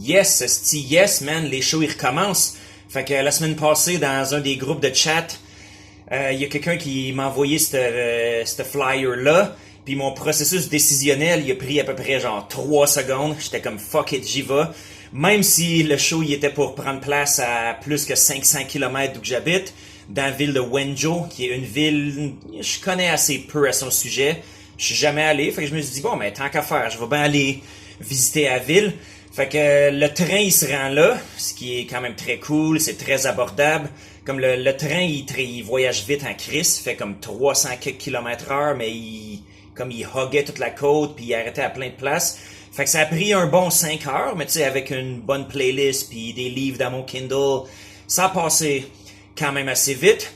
Yes, esti, yes, man, les shows ils recommencent. Fait que la semaine passée, dans un des groupes de chat, il y a quelqu'un qui m'a envoyé ce flyer-là. Puis mon processus décisionnel, il a pris à peu près genre 3 secondes. J'étais comme fuck it, j'y vais. Même si le show il était pour prendre place à plus que 500 km d'où que j'habite, dans la ville de Wenzhou, qui est une ville, je connais assez peu à son sujet. Je suis jamais allé, fait que je me suis dit bon, mais tant qu'à faire, je vais bien aller visiter la ville. Fait que le train il se rend là, ce qui est quand même très cool, c'est très abordable. Comme le train il voyage vite en crise, fait comme 300 km/h, mais comme il hoguait toute la côte puis il arrêtait à plein de places. Fait que ça a pris un bon 5 heures, mais tu sais avec une bonne playlist puis des livres dans mon Kindle, ça a passé quand même assez vite.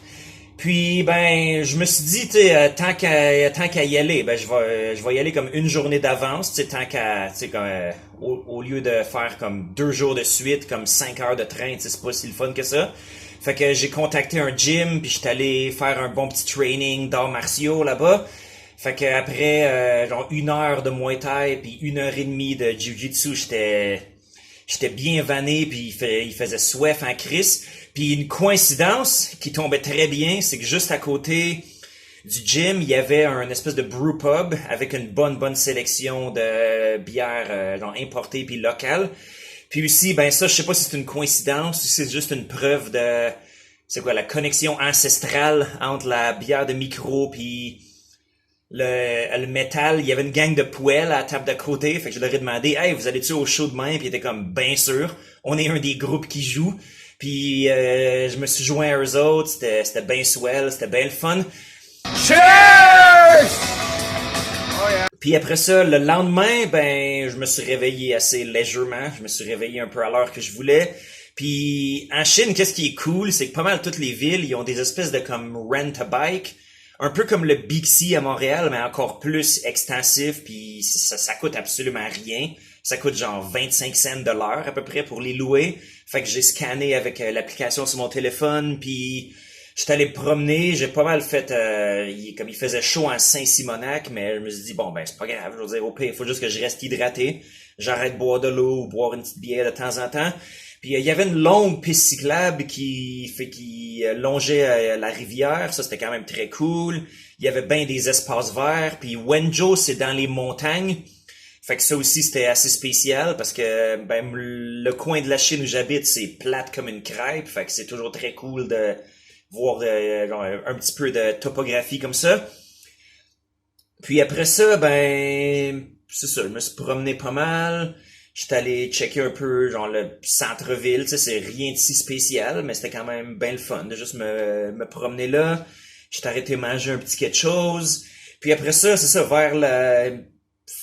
Puis ben je me suis dit tu sais tant qu'à y aller, ben je vais y aller comme une journée d'avance, tu sais tant qu'à tu sais comme au lieu de faire comme 2 jours de suite comme 5 heures de train, tu sais c'est pas si le fun que ça. Fait que j'ai contacté un gym puis j'étais allé faire un bon petit training d'arts martiaux là-bas. Fait que après genre 1 heure de Muay Thai puis 1 heure et demie de Jiu-Jitsu, j'étais bien vanné puis il faisait soif en crise. Puis une coïncidence qui tombait très bien, c'est que juste à côté du gym, il y avait un espèce de brew pub avec une bonne sélection de bières genre importées puis locales. Puis aussi, ben ça, je sais pas si c'est une coïncidence ou si c'est juste une preuve de c'est quoi la connexion ancestrale entre la bière de micro puis le métal. Il y avait une gang de poêles à la table d'à côté, fait que je leur ai demandé hey, vous allez-tu au show demain? Puis ils étaient comme bien sûr, on est un des groupes qui joue. Puis je me suis joint à eux autres, c'était bien swell, c'était bien le fun. Cheers! Oh yeah. Puis après ça, le lendemain, ben je me suis réveillé assez légèrement, je me suis réveillé un peu à l'heure que je voulais. Puis en Chine, qu'est-ce qui est cool, c'est que pas mal toutes les villes, ils ont des espèces de comme rent-a-bike, un peu comme le Bixi à Montréal, mais encore plus extensif, puis ça coûte absolument rien. Ça coûte genre 25 cents de l'heure à peu près pour les louer. Fait que j'ai scanné avec l'application sur mon téléphone, puis j'étais allé me promener. J'ai pas mal fait, comme il faisait chaud en Saint-Simonac, mais je me suis dit, bon ben c'est pas grave, je veux dire, au pire, il faut juste que je reste hydraté. J'arrête de boire de l'eau ou boire une petite bière de temps en temps. Puis il y avait une longue piste cyclable qui longeait la rivière, ça c'était quand même très cool. Il y avait bien des espaces verts, puis Wenzhou c'est dans les montagnes. Fait que ça aussi c'était assez spécial parce que ben le coin de la Chine où j'habite c'est plate comme une crêpe, fait que c'est toujours très cool de voir genre, un petit peu de topographie comme ça. Puis après ça ben c'est ça, je me suis promené pas mal. J'étais allé checker un peu genre le centre-ville, tu sais c'est rien de si spécial, mais c'était quand même bien le fun de juste me promener là. J'étais arrêté manger un petit quelque chose. Puis après ça, c'est ça vers la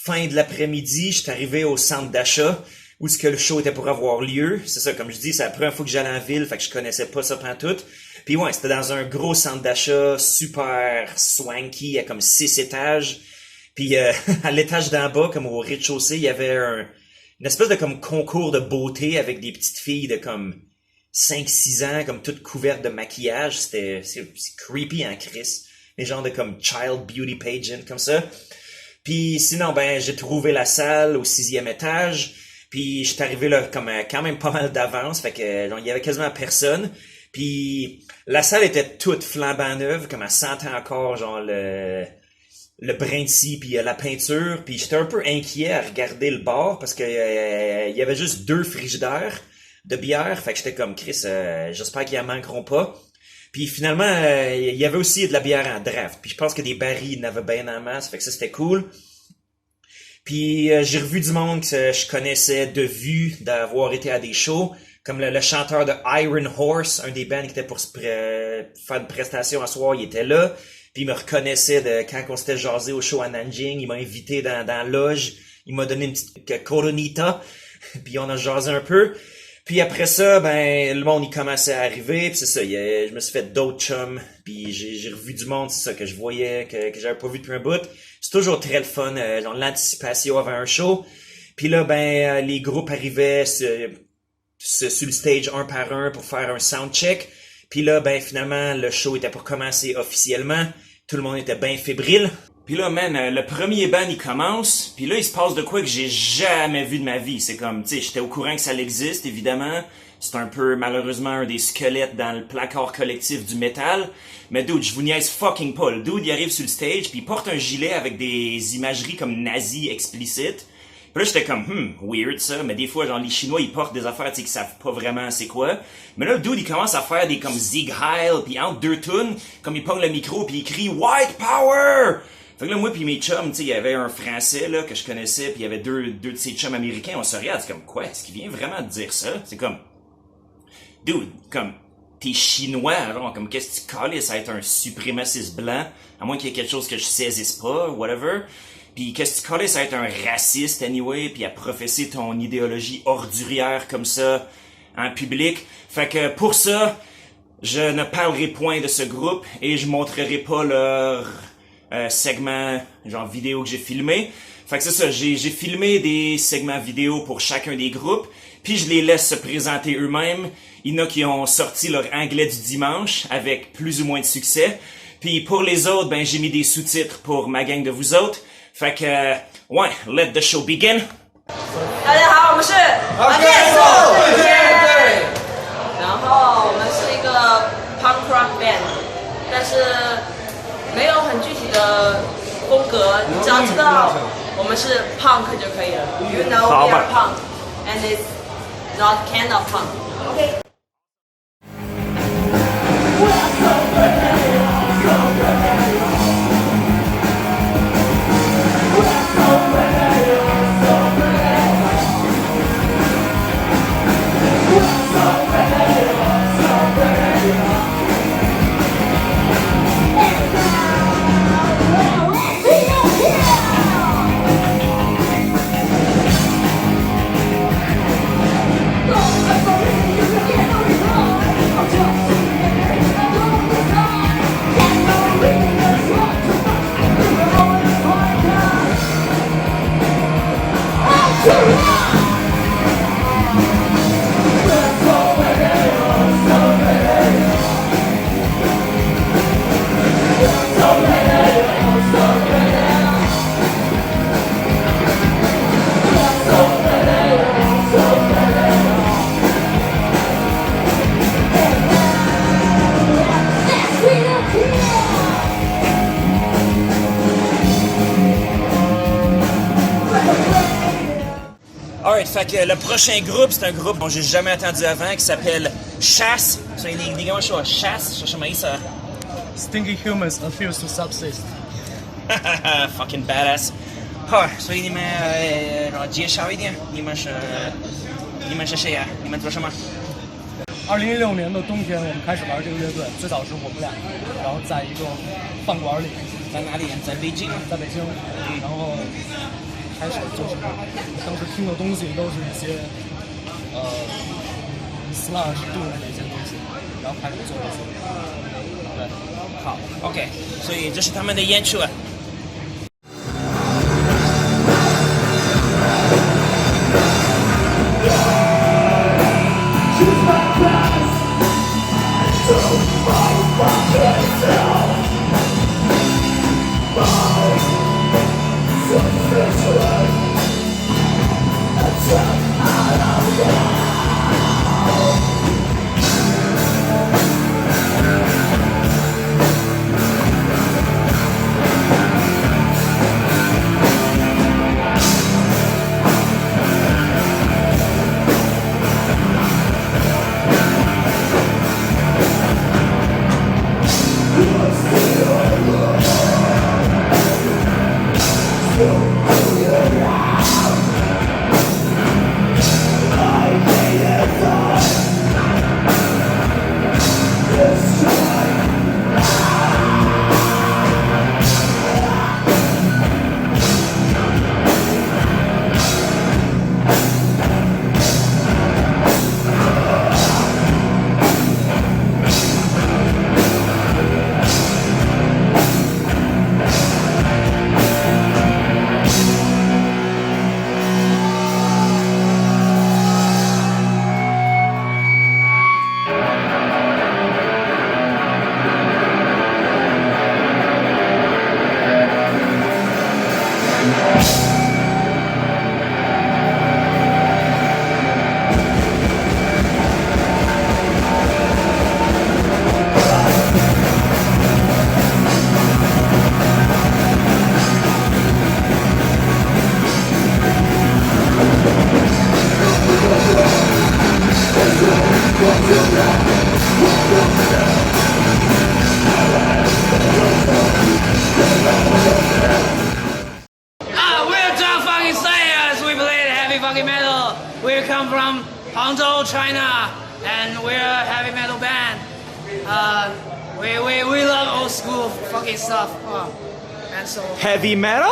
fin de l'après-midi, j'étais arrivé au centre d'achat où ce que le show était pour avoir lieu. C'est ça, comme je dis, c'est la première fois que j'allais en ville, fait que je connaissais pas ça pantoute. Puis ouais, c'était dans un gros centre d'achat super swanky, à comme 6 étages. Puis à l'étage d'en bas, comme au rez-de-chaussée, il y avait une espèce de comme concours de beauté avec des petites filles de comme 5-6 ans, comme toutes couvertes de maquillage. C'est creepy en crise. Les genres de comme child beauty pageant, comme ça. Puis sinon, ben j'ai trouvé la salle au 6e étage. Puis j'étais arrivé là comme quand même pas mal d'avance. Fait que il y avait quasiment personne. Puis la salle était toute flambant neuve, comme elle sentait encore genre le brin de scie puis la peinture. Puis j'étais un peu inquiet à regarder le bar parce que il y avait juste 2 frigidaires de bière. Fait que j'étais comme Chris, j'espère qu'ils en manqueront pas. Puis finalement, il y avait aussi de la bière en draft. Puis je pense que des barils, il y en avait bien en masse. Fait que ça, c'était cool. Puis j'ai revu du monde que je connaissais de vue, d'avoir été à des shows. Comme le chanteur de Iron Horse, un des bands qui était pour faire une prestation à soir, il était là. Puis il me reconnaissait de quand on s'était jasé au show à Nanjing. Il m'a invité dans la loge. Il m'a donné une petite coronita. Puis on a jasé un peu. Puis après ça, ben le monde il commençait à arriver, puis c'est ça, je me suis fait d'autres chums, puis j'ai revu du monde, c'est ça que je voyais que j'avais pas vu depuis un bout. C'est toujours très le fun, genre l'anticipation avant un show. Puis là ben les groupes arrivaient sur le stage un par un pour faire un sound check. Puis là ben finalement le show était pour commencer officiellement. Tout le monde était bien fébrile. Puis là, man, le premier band, il commence, puis là, il se passe de quoi que j'ai jamais vu de ma vie. C'est comme, tu sais, j'étais au courant que ça existe, évidemment. C'est un peu, malheureusement, un des squelettes dans le placard collectif du métal. Mais dude, je vous niaise fucking pas. Le dude, il arrive sur le stage, puis il porte un gilet avec des imageries comme nazies explicites. Puis là, j'étais comme, weird ça, mais des fois, genre, les Chinois, ils portent des affaires, tu sais, qu'ils savent pas vraiment c'est quoi. Mais là, le dude, il commence à faire des comme Sieg Heil, puis entre deux tunes, comme il pogne le micro, puis il crie « White Power !» Fait que là, moi puis mes chums, tu sais, il y avait un Français, là, que je connaissais, puis il y avait deux de ses chums américains, on se regarde, c'est comme, quoi, est-ce qu'il vient vraiment de dire ça? C'est comme, dude, comme, t'es chinois, genre, comme, qu'est-ce que tu calisses à être un suprémaciste blanc, à moins qu'il y ait quelque chose que je saisisse pas, whatever. Puis qu'est-ce que tu calisses à être un raciste, anyway, puis à professer ton idéologie ordurière comme ça, en public. Fait que, pour ça, je ne parlerai point de ce groupe, et je montrerai pas leur segment, genre vidéo que j'ai filmé. Fait que c'est ça, j'ai filmé des segments vidéo pour chacun des groupes, puis je les laisse se présenter eux-mêmes. Il y en a qui ont sorti leur anglais du dimanche avec plus ou moins de succès. Puis pour les autres, ben j'ai mis des sous-titres pour ma gang de vous autres. Fait que, ouais, let the show begin. 大家好，我们是 Against 对，然后我们是一个 punk rock band， 但是没有很具体的风格，你只要知道我们是 punk 就可以了。You know we are punk, and it's not kind of punk. Okay. Alright, fait que le prochain groupe, c'est un groupe dont j'ai jamais entendu avant, qui s'appelle Chasse. So,你跟我说Chasse是什么意思？ Stinky humans refuse to subsist. Fucking badass. 所以你们介绍一点，你们是谁呀？你们做什么2016年的冬天，我们开始玩这个乐队。最早是我们俩，然后在一个饭馆里，在哪里？在北京。在北京。然后开始就是当时听的东西都是一些Slash、Doom 的一些东西，然后开始做这些。对，好 ，OK， 所以这是他们的演出啊。We love old school fucking stuff. And so Heavy metal?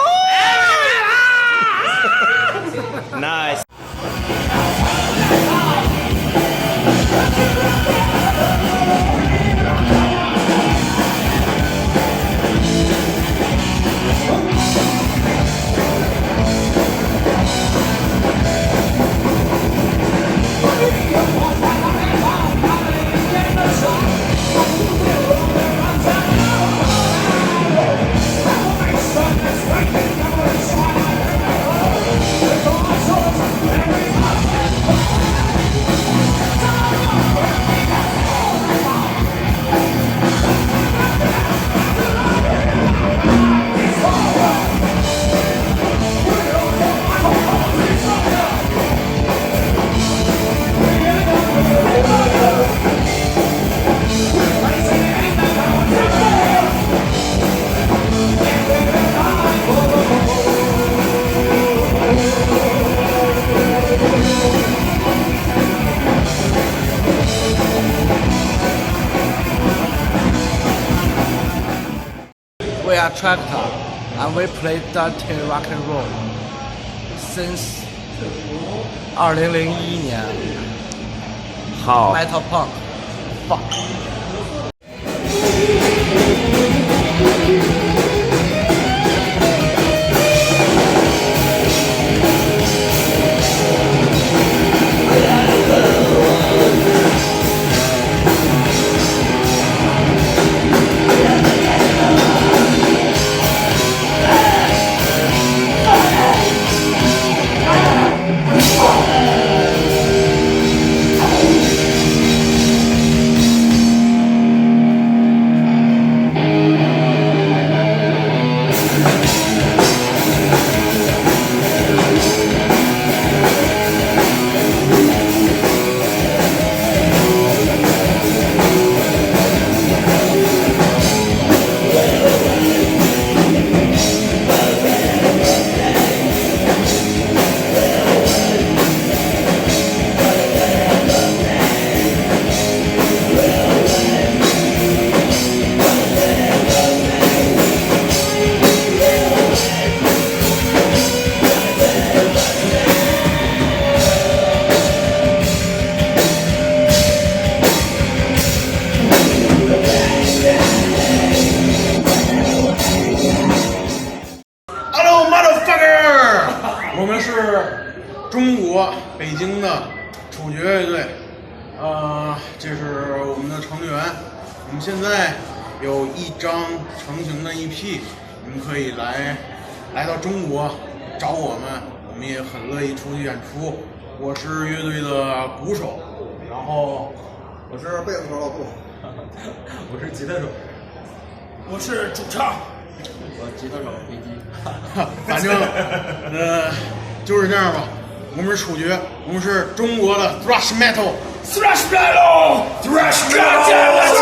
Nice. we are Tractor, and we play dirty rock and roll since 2001年。好。 Metal punk, fuck. Hello, motherfucker！ 我们是中国北京的处决乐队，这是我们的成员。我们现在有一张成型的EP，你们可以来到中国找我们，我们也很乐意出去演出。我是乐队的鼓手，然后我是贝斯手老杜，我是吉他手，我是主唱。我吉他手飞机。反正就是这样吧。我们是处决，我们是中国的 thrash metal，thrash metal，thrash metal。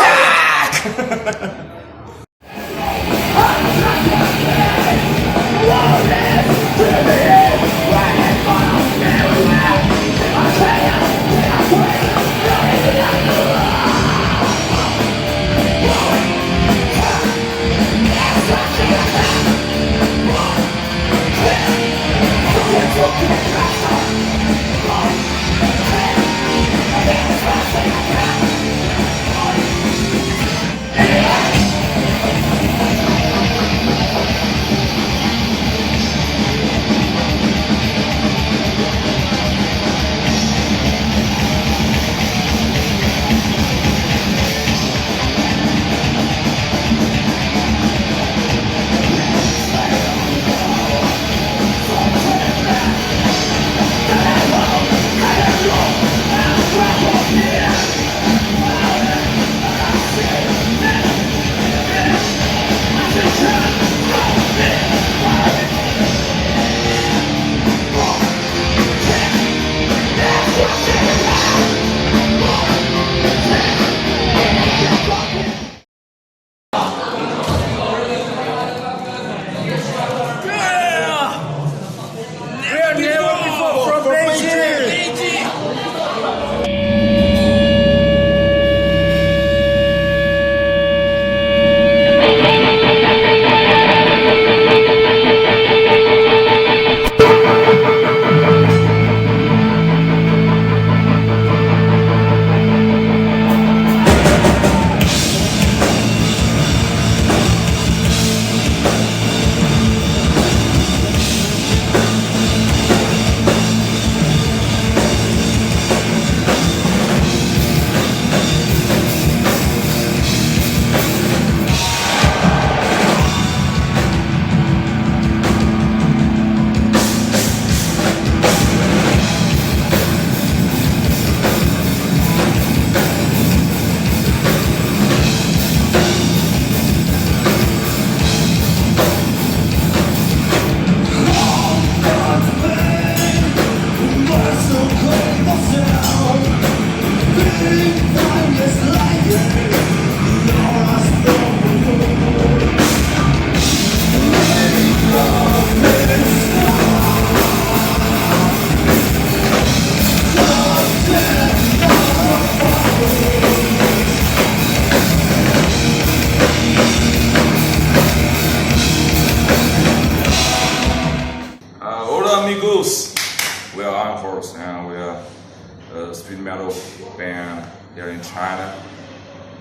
the street metal band here in China.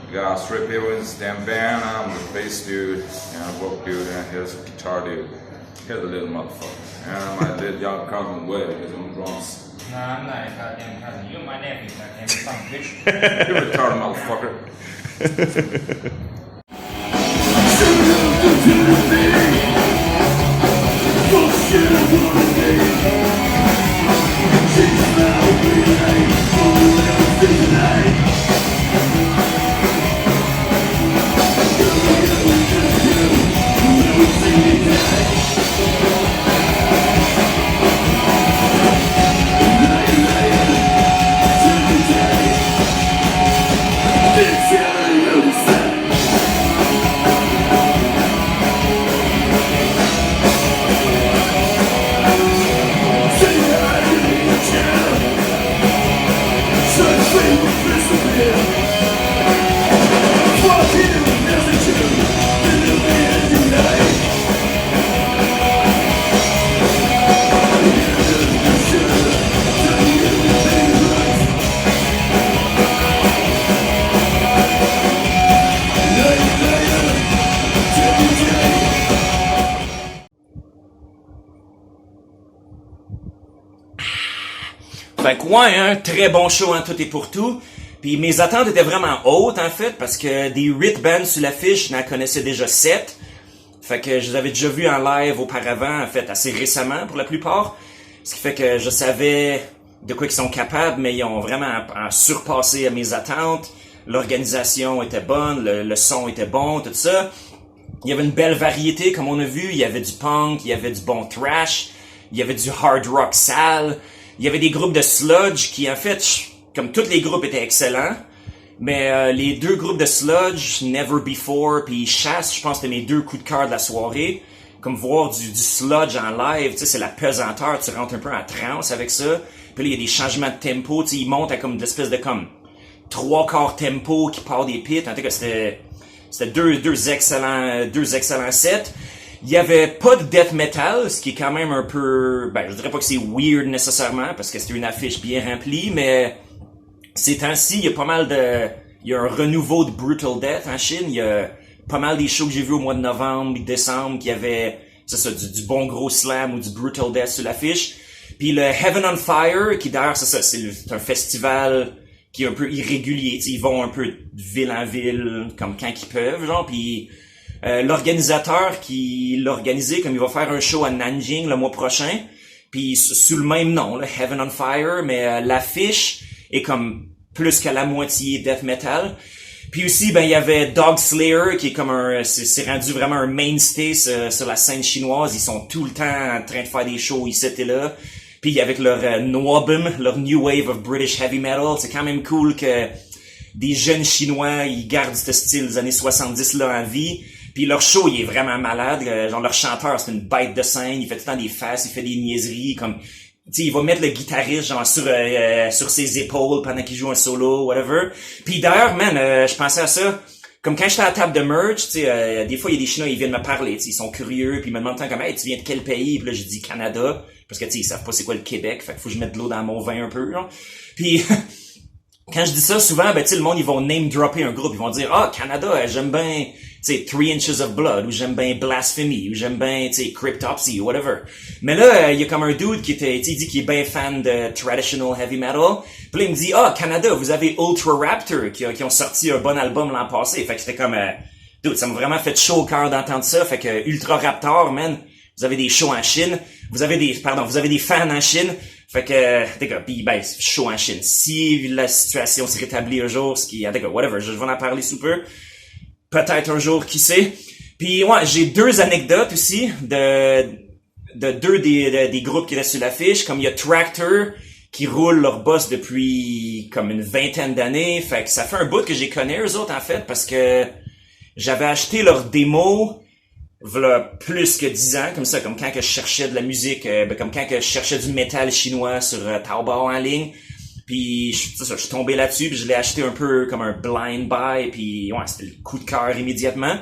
We got 3 people in this damn band. I'm the bass dude, and a vocal dude, and here's a guitar dude. Here's a little motherfucker. And my little young cousin Wade is on drums. Nah, I'm not a goddamn cousin. You're my nephew, goddamn son of a bitch. You retarded motherfucker. Fait que ouais, hein, très bon show en tout et pour tout. Puis mes attentes étaient vraiment hautes en fait, parce que des Rit bands sur l'affiche, je n'en connaissais déjà 7. Fait que je les avais déjà vus en live auparavant, en fait, assez récemment pour la plupart. Ce qui fait que je savais de quoi ils sont capables, mais ils ont vraiment surpassé mes attentes. L'organisation était bonne, le son était bon, tout ça. Il y avait une belle variété, comme on a vu. Il y avait du punk, il y avait du bon thrash, il y avait du hard rock sale. Il y avait des groupes de sludge qui, en fait, comme tous les groupes étaient excellents, mais les 2 groupes de sludge, Never Before puis Chasse, je pense que c'était mes 2 coups de cœur de la soirée. Comme voir du sludge en live, tu sais, c'est la pesanteur, tu rentres un peu en transe avec ça. Puis là, il y a des changements de tempo, tu sais, ils montent à comme une espèce de comme 3/4 tempo qui part des pits. En tout cas, c'était deux excellents sets. Il y avait pas de death metal, ce qui est quand même un peu, je dirais pas que c'est weird nécessairement, parce que c'était une affiche bien remplie, mais ces temps-ci, il y a un renouveau de Brutal Death en Chine. Il y a pas mal des shows que j'ai vus au mois de novembre et décembre qui avaient, du bon gros slam ou du Brutal Death sur l'affiche. Puis le Heaven on Fire, qui d'ailleurs, c'est un festival qui est un peu irrégulier, ils vont un peu de ville en ville, comme quand ils peuvent, genre, puis l'organisateur qui l'a organisé, comme il va faire un show à Nanjing le mois prochain, puis sous le même nom, là, Heaven on Fire, mais l'affiche est comme plus qu'à la moitié death metal. Puis aussi, il y avait Dog Slayer, qui est comme c'est rendu vraiment un mainstay sur la scène chinoise. Ils sont tout le temps en train de faire des shows ici et là. Puis avec leur Nwabum, leur New Wave of British Heavy Metal, c'est quand même cool que des jeunes Chinois, ils gardent ce style des années 70 là en vie. Puis leur show, il est vraiment malade. Genre leur chanteur, c'est une bête de scène. Il fait tout le temps des faces, il fait des niaiseries. Comme, tu sais, il va mettre le guitariste genre sur ses épaules pendant qu'il joue un solo, whatever. Puis d'ailleurs, man, je pensais à ça. Comme quand j'étais à la table de merch, tu sais, des fois il y a des Chinois, ils viennent me parler, tu sais, ils sont curieux, puis ils me demandent comme, hey, tu viens de quel pays? Puis là, je dis Canada, parce que tu sais, ils savent pas c'est quoi le Québec, fait qu'il faut que je mette de l'eau dans mon vin un peu, genre. Puis quand je dis ça, souvent, tu sais, le monde, ils vont name dropper un groupe, ils vont dire, Canada, j'aime bien, tu sais, 3 Inches of Blood, ou j'aime bien Blasphemy, ou j'aime bien, tu sais, Cryptopsy, ou whatever. Mais là, il y a comme un dude qui était, tu sais, il dit qu'il est bien fan de traditional heavy metal. Puis là, il me dit, Canada, vous avez Ultra Raptor, qui ont sorti un bon album l'an passé. Fait que c'était comme, dude, ça m'a vraiment fait chaud au cœur d'entendre ça. Fait que Ultra Raptor, man, vous avez des shows en Chine. Vous avez des fans en Chine. Fait que, d'accord, pis chaud en Chine. Si la situation se rétablit un jour, d'accord, whatever, je vais en parler sous peu. Peut-être un jour, qui sait. Puis ouais, j'ai 2 anecdotes aussi de 2 des groupes qui étaient sur l'affiche. Comme il y a Tractor, qui roule leur boss depuis comme une 20aine d'années. Fait que ça fait un bout que j'ai connu eux autres, en fait, parce que j'avais acheté leur démo v'là plus que 10 ans, comme ça, comme quand que je cherchais de la musique, comme quand que je cherchais du métal chinois sur Taobao en ligne. Puis je suis tombé là-dessus, puis je l'ai acheté un peu comme un blind buy, puis ouais, c'était le coup de cœur immédiatement.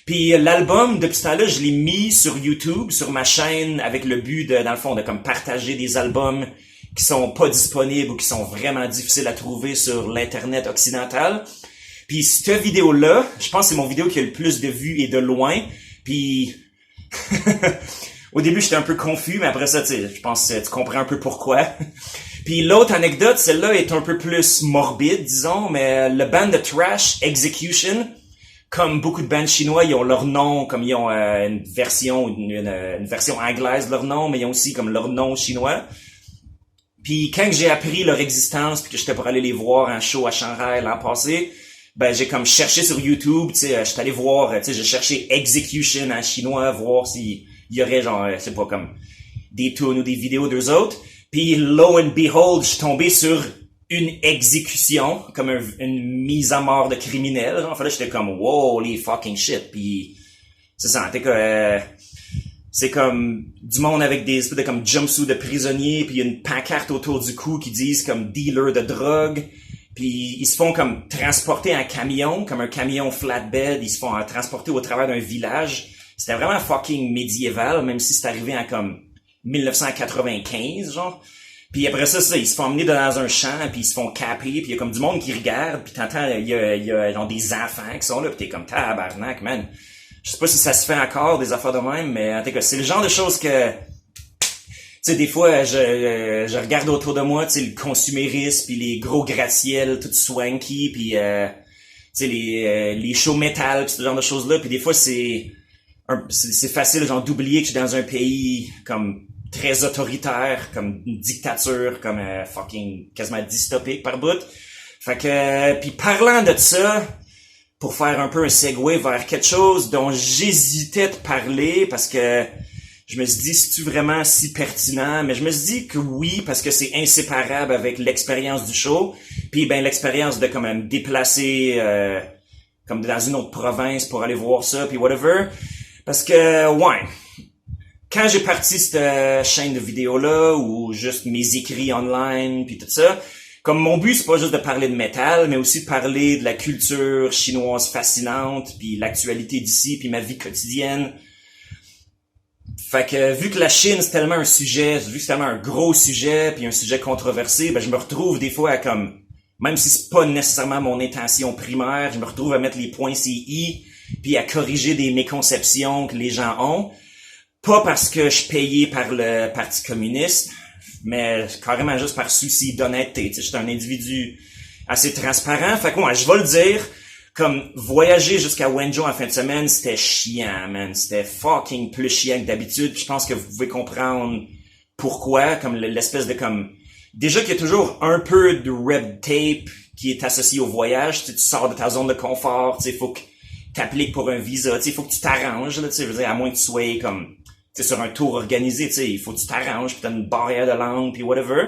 Puis l'album, depuis ce temps-là, je l'ai mis sur YouTube, sur ma chaîne, avec le but de, dans le fond, de comme partager des albums qui sont pas disponibles ou qui sont vraiment difficiles à trouver sur l'internet occidental. Puis cette vidéo-là, je pense que c'est mon vidéo qui a le plus de vues et de loin. Puis au début, j'étais un peu confus, mais après ça, tu sais, je pense que tu comprends un peu pourquoi. Puis l'autre anecdote, celle-là est un peu plus morbide, disons, mais le band de thrash Execution, comme beaucoup de bands chinois, ils ont leur nom, comme ils ont une version anglaise de leur nom, mais ils ont aussi comme leur nom chinois. Puis quand j'ai appris leur existence, puis que j'étais pour aller les voir en show à Shanghai l'an passé, ben j'ai comme cherché sur YouTube, tu sais, j'étais allé voir, tu sais, j'ai cherché Execution en chinois, voir s'il y aurait genre, c'est pas comme des tunes ou des vidéos d'eux autres. Puis lo and behold, je suis tombé sur une exécution, comme une mise à mort de criminel. En fait, là, j'étais comme wow, holy fucking shit. Puis c'est ça, c'est comme du monde avec des espèces de comme jumpsuits de prisonniers, puis il y a une pancarte autour du cou qui disent comme dealer de drogue. Puis ils se font comme transporter en camion, comme un camion flatbed, ils se font transporter au travers d'un village. C'était vraiment fucking médiéval, même si c'est arrivé en comme 1995, genre. Puis après ça, ils se font emmener dans un champ, puis ils se font caper, puis il y a comme du monde qui regarde, puis t'entends, il y a genre des enfants qui sont là, puis t'es comme tabarnak, man. Je sais pas si ça se fait encore, des affaires de même, mais en tout cas, c'est le genre de choses que... Tu sais, des fois, je regarde autour de moi, tu sais, le consumérisme, puis les gros gratte-ciel, tout swanky, puis tu sais, les shows métal, pis ce genre de choses-là, puis des fois, c'est facile, genre, d'oublier que je suis dans un pays comme très autoritaire, comme une dictature, comme fucking quasiment dystopique par bout. Fait que, puis parlant de ça, pour faire un peu un segue vers quelque chose dont j'hésitais de parler, parce que je me suis dit, c'est-tu vraiment si pertinent? Mais je me suis dit que oui, parce que c'est inséparable avec l'expérience du show. Puis ben l'expérience de quand même déplacer comme dans une autre province pour aller voir ça, puis whatever. Parce que, ouais, quand j'ai parti cette chaîne de vidéos-là, ou juste mes écrits online, puis tout ça, comme mon but, c'est pas juste de parler de métal, mais aussi de parler de la culture chinoise fascinante, puis l'actualité d'ici, puis ma vie quotidienne. Fait que vu que la Chine c'est tellement un sujet, vu que c'est tellement un gros sujet puis un sujet controversé, ben je me retrouve des fois à comme, même si c'est pas nécessairement mon intention primaire, je me retrouve à mettre les points CI puis à corriger des méconceptions que les gens ont, pas parce que je suis payé par le Parti communiste, mais carrément juste par souci d'honnêteté. Tu sais, je suis un individu assez transparent, fait que ouais, je vais le dire. Comme voyager jusqu'à Wenzhou en fin de semaine, c'était chiant, man. C'était fucking plus chiant que d'habitude. Puis je pense que vous pouvez comprendre pourquoi, comme l'espèce de comme... Déjà qu'il y a toujours un peu de red tape qui est associé au voyage. Tu sors de ta zone de confort, tu sais, faut que t'appliques pour un visa, tu sais, faut que tu t'arranges, là, tu sais, je veux dire, à moins que tu sois comme... Tu sais, sur un tour organisé, tu sais, il faut que tu t'arranges, puis t'as une barrière de langue, puis whatever.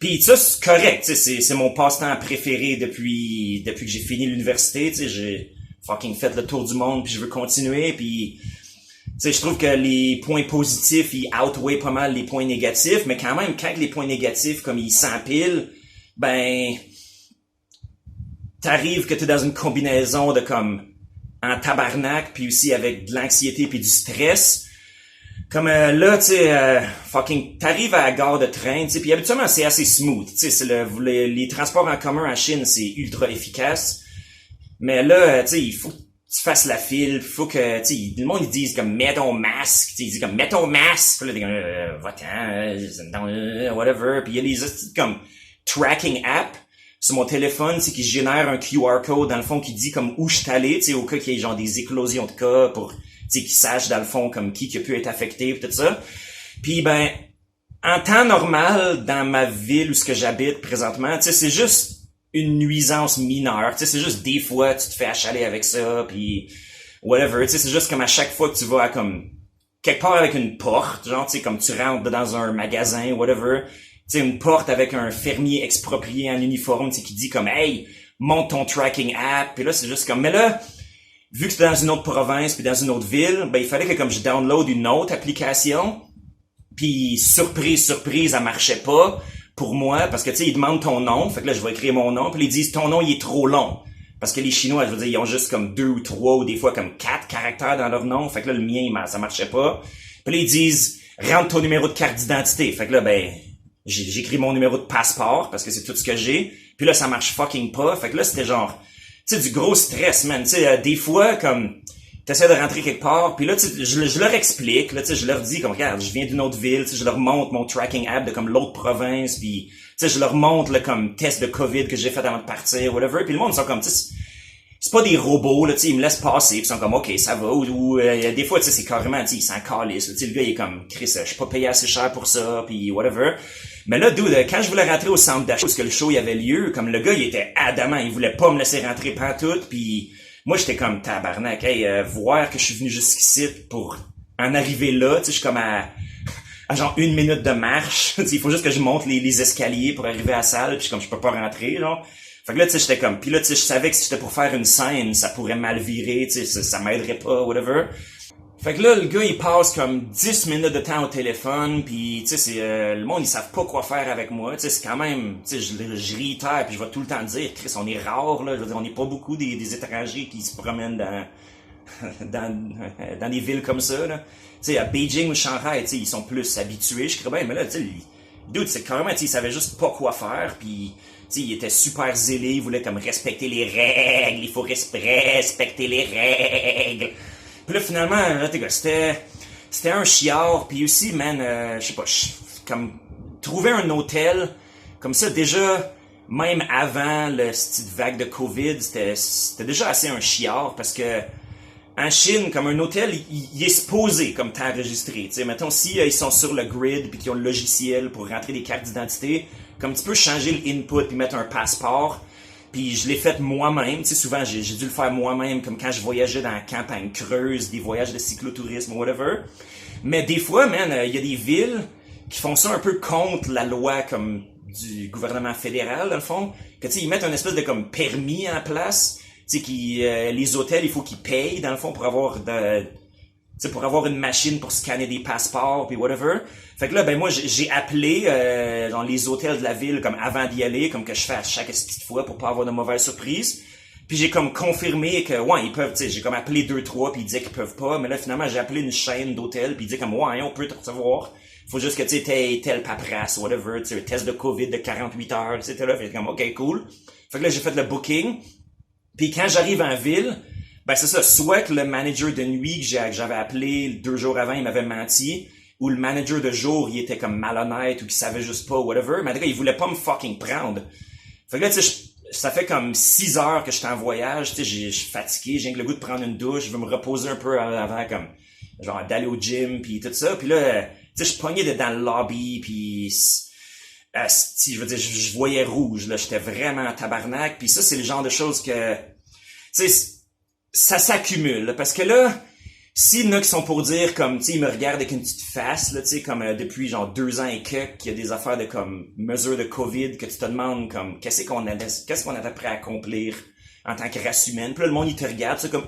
Puis ça, c'est correct, tu sais, c'est mon passe-temps préféré depuis que j'ai fini l'université, tu sais, j'ai fucking fait le tour du monde, puis je veux continuer, puis tu sais, je trouve que les points positifs, ils outweigh pas mal les points négatifs, mais quand même, quand les points négatifs, comme ils s'empilent, ben, t'arrives que t'es dans une combinaison de comme, en tabarnak, puis aussi avec de l'anxiété puis du stress. Comme là, tu sais, fucking, t'arrives à la gare de train, tu sais, puis habituellement c'est assez smooth, tu sais, c'est les transports en commun en Chine, c'est ultra efficace. Mais là, tu sais, il faut que tu fasses la file, il faut que, tu sais, le monde ils disent comme mets ton masque, tu sais, ils disent comme mets ton masque, puis là t'es comme va-t'en, whatever, puis il y a les comme tracking app sur mon téléphone, c'est qui génère un QR code dans le fond qui dit comme où je suis allé, tu sais, au cas qu'il y ait genre des éclosions de cas pour tu sais, qu'ils sachent dans le fond comme qui a pu être affecté pis tout ça. Puis ben, en temps normal, dans ma ville où ce que j'habite présentement, tu sais, c'est juste une nuisance mineure. Tu sais, c'est juste des fois tu te fais achaler avec ça, puis whatever. Tu sais, c'est juste comme à chaque fois que tu vas à comme quelque part avec une porte, genre, tu sais, comme tu rentres dans un magasin, whatever. Tu sais, une porte avec un fermier exproprié en uniforme, tu sais, qui dit comme hey, monte ton tracking app. Puis là, c'est juste comme mais là. Vu que c'était dans une autre province puis dans une autre ville, ben il fallait que comme je download une autre application. Puis surprise, elle marchait pas pour moi parce que tu sais ils demandent ton nom, fait que là je vais écrire mon nom, puis ils disent ton nom il est trop long parce que les Chinois, je veux dire, ils ont juste comme 2 ou 3 ou des fois comme 4 caractères dans leur nom, fait que là le mien ça marchait pas. Puis là, ils disent rentre ton numéro de carte d'identité, fait que là ben j'écris mon numéro de passeport parce que c'est tout ce que j'ai. Puis là, ça marche fucking pas. Fait que là, c'était genre, tu sais, du gros stress, man. Tu sais, des fois, comme, t'essaies de rentrer quelque part, puis là, tu sais, je leur explique, là, tu sais, je leur dis, comme, regarde, je viens d'une autre ville, tu sais, je leur montre mon tracking app de, comme, l'autre province, puis, tu sais, je leur montre, là, comme, test de COVID que j'ai fait avant de partir, whatever, puis le monde, ils sont comme, tu sais, c'est pas des robots, là, tu sais, ils me laissent passer, pis ils sont comme, ok, ça va, ou des fois, tu sais, c'est carrément, tu sais, ils s'en calissent, tu sais, le gars, il est comme, Chris, je suis pas payé assez cher pour ça, puis whatever. Mais là, dude, quand je voulais rentrer au centre d'achat, parce que le show, il avait lieu, comme le gars, il était adamant, il voulait pas me laisser rentrer pantoute, puis moi, j'étais comme tabarnak, hey, voir que je suis venu jusqu'ici pour en arriver là, tu sais, je suis comme à genre 1 minute de marche, tu sais, il faut juste que je monte les escaliers pour arriver à la salle, puis je suis comme, je peux pas rentrer, genre. Fait que là, tu sais, j'étais comme, puis là, tu sais, je savais que si j'étais pour faire une scène, ça pourrait mal virer, tu sais, ça m'aiderait pas, whatever. Fait que là, le gars, il passe comme 10 minutes de temps au téléphone, puis tu sais, c'est le monde, ils savent pas quoi faire avec moi, tu sais, c'est quand même, tu sais, je réitère, puis je vais tout le temps dire, Chris, on est rare, là, je veux dire, on n'est pas beaucoup des étrangers qui se promènent dans des villes comme ça, là. Tu sais, à Beijing ou Shanghai, tu sais, ils sont plus habitués, je crois bien, mais là, tu sais, dude, c'est carrément, tu sais, ils savaient juste pas quoi faire, puis tu sais, il était super zélé, il voulait comme respecter les règles, il faut respecter les règles. Puis là, finalement, là, c'était un chiard, puis aussi, man, je sais pas, comme, trouver un hôtel, comme ça, déjà, même avant le petite vague de COVID, c'était déjà assez un chiard, parce que, en Chine, comme un hôtel, il est supposé comme t'enregistrer, tu sais, mettons, si ils sont sur le grid, puis qu'ils ont le logiciel pour rentrer des cartes d'identité, comme tu peux changer le input, puis mettre un passeport. Puis je l'ai fait moi-même, tu sais, souvent j'ai dû le faire moi-même, comme quand je voyageais dans la campagne creuse, des voyages de cyclotourisme, whatever. Mais des fois, man, il y a des villes qui font ça un peu contre la loi comme du gouvernement fédéral, dans le fond, que tu sais, ils mettent un espèce de comme permis en place, tu sais, les hôtels, il faut qu'ils payent, dans le fond, pour avoir pour avoir une machine pour scanner des passeports puis whatever. Fait que là, ben moi, j'ai appelé genre les hôtels de la ville comme avant d'y aller, comme que je fais à chaque petite fois pour pas avoir de mauvaises surprises. Puis j'ai comme confirmé que ouais, ils peuvent, tu sais, j'ai comme appelé 2-3 puis ils disaient qu'ils peuvent pas, mais là finalement j'ai appelé une chaîne d'hôtels puis ils disaient comme ouais, on peut te recevoir. Faut juste que tu sais t'aies tel paperasse whatever, tu sais, un test de Covid de 48 heures, etc. Fait comme OK, cool. Fait que là j'ai fait le booking. Puis quand j'arrive en ville, ben c'est ça, soit que le manager de nuit que j'avais appelé 2 jours avant, il m'avait menti, ou le manager de jour, il était comme malhonnête ou qu'il savait juste pas, whatever, mais en tout cas, il voulait pas me fucking prendre. Fait que là, tu sais, ça fait comme 6 heures que j'étais en voyage, tu sais, je suis fatigué, j'ai le goût de prendre une douche, je veux me reposer un peu avant, comme, genre, d'aller au gym, puis tout ça, puis là, tu sais, je pognais dans le lobby, puis je veux dire, je voyais rouge, là, j'étais vraiment en tabarnak, puis ça, c'est le genre de choses que, tu sais, ça s'accumule, parce que là, s'il y en a qui sont pour dire comme, tu sais, ils me regardent avec une petite face, là, tu sais, comme depuis genre 2 ans et quelques, qu'il y a des affaires de comme mesures de COVID, que tu te demandes comme, qu'est-ce qu'on était prêt à accomplir en tant que race humaine. Puis là, le monde, il te regarde, c'est comme,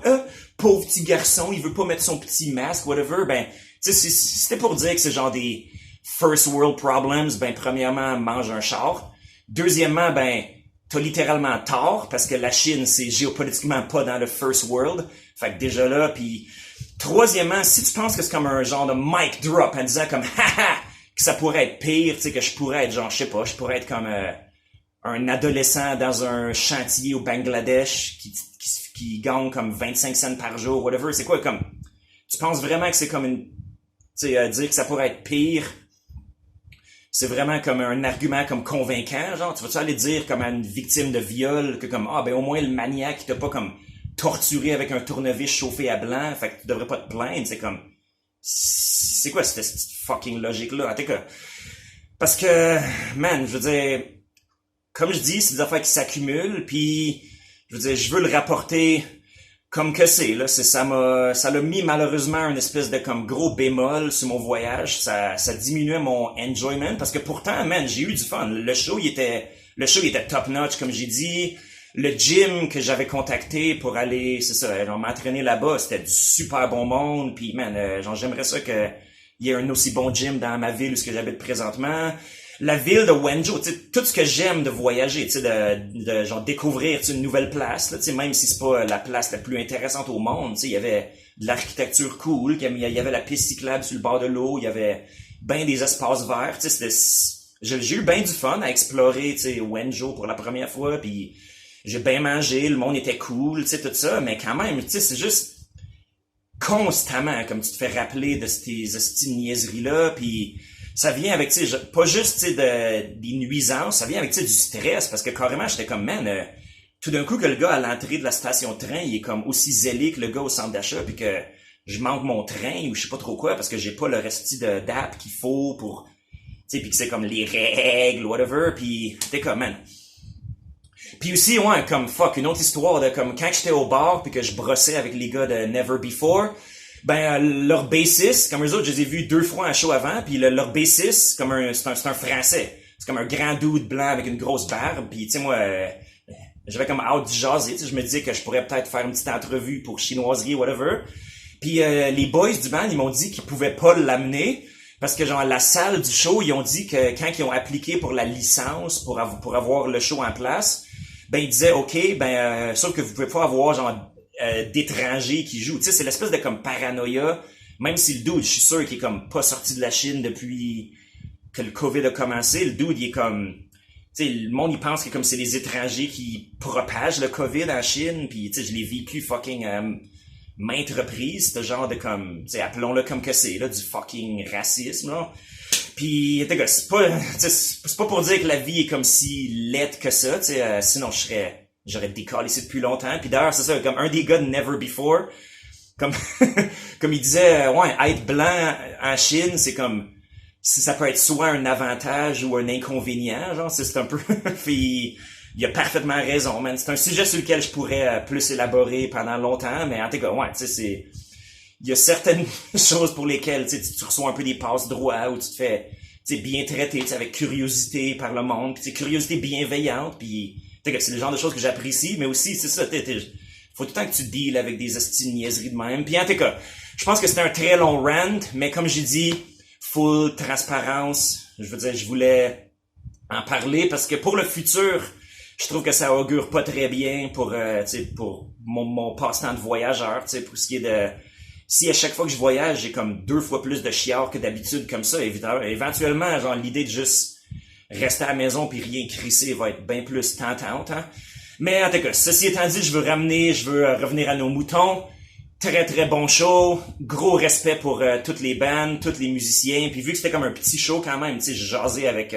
pauvre petit garçon, il veut pas mettre son petit masque, whatever. Ben, tu sais, si c'était pour dire que c'est genre des first world problems, ben, premièrement, mange un char. Deuxièmement, ben, t'as littéralement tort, parce que la Chine, c'est géopolitiquement pas dans le first world. Fait que déjà là, puis troisièmement, si tu penses que c'est comme un genre de mic drop en disant comme haha que ça pourrait être pire, tu sais, que je pourrais être genre, je sais pas, je pourrais être comme un adolescent dans un chantier au Bangladesh qui gagne comme 25 cents par jour, whatever, c'est quoi comme, tu penses vraiment que c'est comme une, tu sais, dire que ça pourrait être pire, c'est vraiment comme un argument comme convaincant, genre, tu vas-tu aller dire comme à une victime de viol que comme, ah ben au moins le maniaque t'a pas comme torturé avec un tournevis chauffé à blanc, fait que tu devrais pas te plaindre, c'est comme, c'est quoi cette fucking logique-là, en tout cas, parce que, man, je veux dire, comme je dis, c'est des affaires qui s'accumulent, puis, je veux dire, je veux le rapporter comme que c'est, là, ça l'a mis malheureusement une espèce de comme gros bémol sur mon voyage, ça diminuait mon enjoyment, parce que pourtant, man, j'ai eu du fun, le show, il était top notch, comme j'ai dit. Le gym que j'avais contacté pour aller, c'est ça, genre m'entraîner là-bas, c'était du super bon monde, puis man, genre j'aimerais ça que il y ait un aussi bon gym dans ma ville où ce que j'habite présentement. La ville de Wenzhou, tu sais, tout ce que j'aime de voyager, tu sais, de genre découvrir, tu sais, une nouvelle place, là, tu sais, même si c'est pas la place la plus intéressante au monde, tu sais, il y avait de l'architecture cool, il y avait la piste cyclable sur le bord de l'eau, il y avait ben des espaces verts, tu sais, j'ai eu bien du fun à explorer, tu sais, Wenjo pour la première fois, puis j'ai bien mangé, le monde était cool, tu sais, tout ça, mais quand même, tu sais, c'est juste constamment, comme tu te fais rappeler de ces niaiseries-là, puis ça vient avec, tu sais, pas juste, tu sais, des nuisances, ça vient avec, tu sais, du stress, parce que carrément, j'étais comme, man, tout d'un coup que le gars à l'entrée de la station de train, il est comme aussi zélé que le gars au centre d'achat, puis que je manque mon train, ou je sais pas trop quoi, parce que j'ai pas le resti d'app qu'il faut pour, tu sais, puis que c'est comme les règles, whatever, puis t'es comme, man. Puis aussi, ouais, comme fuck, une autre histoire de comme quand j'étais au bar puis que je brossais avec les gars de Never Before, ben leur bassiste, comme eux autres, je les ai vus 2 fois en show avant, puis leur bassiste, comme c'est un français, c'est comme un grand dude blanc avec une grosse barbe, puis tu sais moi, j'avais comme hâte du jaser, tu sais, je me disais que je pourrais peut-être faire une petite entrevue pour chinoiserie, whatever. Puis les boys du band, ils m'ont dit qu'ils pouvaient pas l'amener. Parce que genre la salle du show, ils ont dit que quand ils ont appliqué pour la licence, pour avoir le show en place, ben ils disaient OK, sauf que vous pouvez pas avoir genre d'étrangers qui jouent. Tu sais, c'est l'espèce de comme paranoïa, même si le dude, je suis sûr qu'il est comme pas sorti de la Chine depuis que le COVID a commencé, le dude il est comme, tu sais, le monde il pense que comme c'est les étrangers qui propagent le COVID en Chine, puis tu sais, je l'ai vécu fucking maintes reprises, ce genre de comme, tu sais, appelons-le comme que c'est, là, du fucking racisme, là. Pis, c'est pas pour dire que la vie est comme si laide que ça, tu sais, sinon j'aurais décalé ici depuis longtemps. Puis d'ailleurs, c'est ça, comme un des gars de Never Before, comme, comme il disait, ouais, être blanc en Chine, c'est comme, ça peut être soit un avantage ou un inconvénient, genre, c'est un peu, puis, il a parfaitement raison, man. C'est un sujet sur lequel je pourrais plus élaborer pendant longtemps, mais en tout cas, ouais, tu sais, il y a certaines choses pour lesquelles, tu reçois un peu des passes droits, où tu te fais, tu sais, bien traiter, tu sais, avec curiosité par le monde, pis curiosité bienveillante, puis c'est le genre de choses que j'apprécie, mais aussi, c'est ça, faut tout le temps que tu deals avec des hosties de niaiseries de même. Puis en tout cas, je pense que c'était un très long rant, mais comme j'ai dit, full transparence, je veux dire, je voulais en parler, parce que pour le futur, je trouve que ça augure pas très bien pour pour mon passe-temps de voyageur, tu sais, pour ce qui est de, si à chaque fois que je voyage, j'ai comme 2 fois plus de chiards que d'habitude comme ça, éventuellement, genre l'idée de juste rester à la maison puis rien crisser va être bien plus tentante, hein. Mais en tout cas, ceci étant dit, je veux revenir à nos moutons. Très très bon show, gros respect pour toutes les bandes, tous les musiciens, puis vu que c'était comme un petit show quand même, tu sais, j'ai jasé avec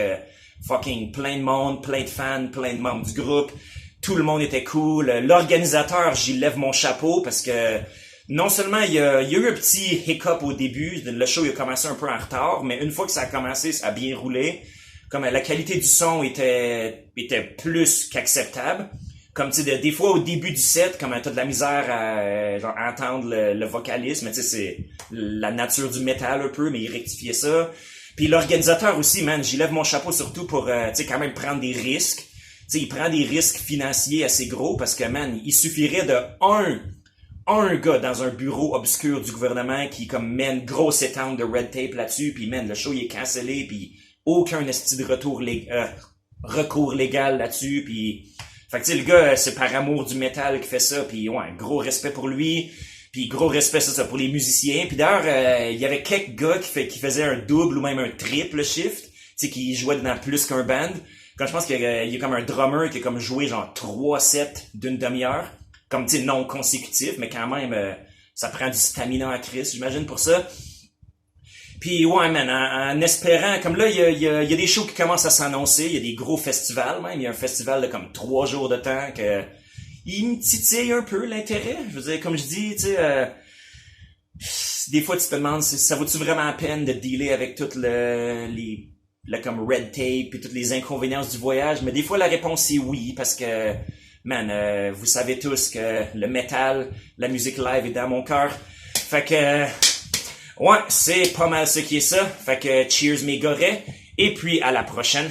fucking plein de monde, plein de fans, plein de membres du groupe. Tout le monde était cool. L'organisateur, j'y lève mon chapeau parce que non seulement il y a eu un petit hiccup au début, le show il a commencé un peu en retard, mais une fois que ça a commencé, ça a bien roulé. Comme la qualité du son était plus qu'acceptable. Comme tu sais, des fois au début du set, comme t'as de la misère à genre entendre le vocaliste, mais tu sais, c'est la nature du métal un peu, mais il rectifiait ça. Puis l'organisateur aussi, man, j'y lève mon chapeau surtout pour, tu sais, quand même prendre des risques. Tu sais, il prend des risques financiers assez gros parce que, man, il suffirait de un gars dans un bureau obscur du gouvernement qui, comme, met une grosse étente de red tape là-dessus, puis, man, le show, il est cancellé, puis aucun esti de recours légal là-dessus, puis... Fait que, tu sais, le gars, c'est par amour du métal qu'il fait ça, puis ouais, gros respect pour lui. Puis gros respect, ça, pour les musiciens. Puis d'ailleurs, il y avait quelques gars qui faisaient un double ou même un triple shift, tu sais, qui jouaient dans plus qu'un band. Quand je pense qu'il y a comme un drummer qui a comme joué genre 3 sets d'une demi-heure, comme, tu sais, non consécutif, mais quand même, ça prend du stamina à Chris, j'imagine, pour ça. Puis ouais, man, en espérant, comme là, il y a des shows qui commencent à s'annoncer, il y a des gros festivals même, il y a un festival de comme 3 jours de temps que il me titille un peu l'intérêt. Je veux dire, comme je dis, tu sais, des fois tu te demandes si ça vaut-tu vraiment la peine de dealer avec tout le comme red tape et toutes les inconvéniences du voyage, mais des fois la réponse c'est oui, parce que, man, vous savez tous que le métal, la musique live est dans mon cœur. Fait que, ouais, c'est pas mal ce qui est ça. Fait que cheers mes gorets, et puis à la prochaine.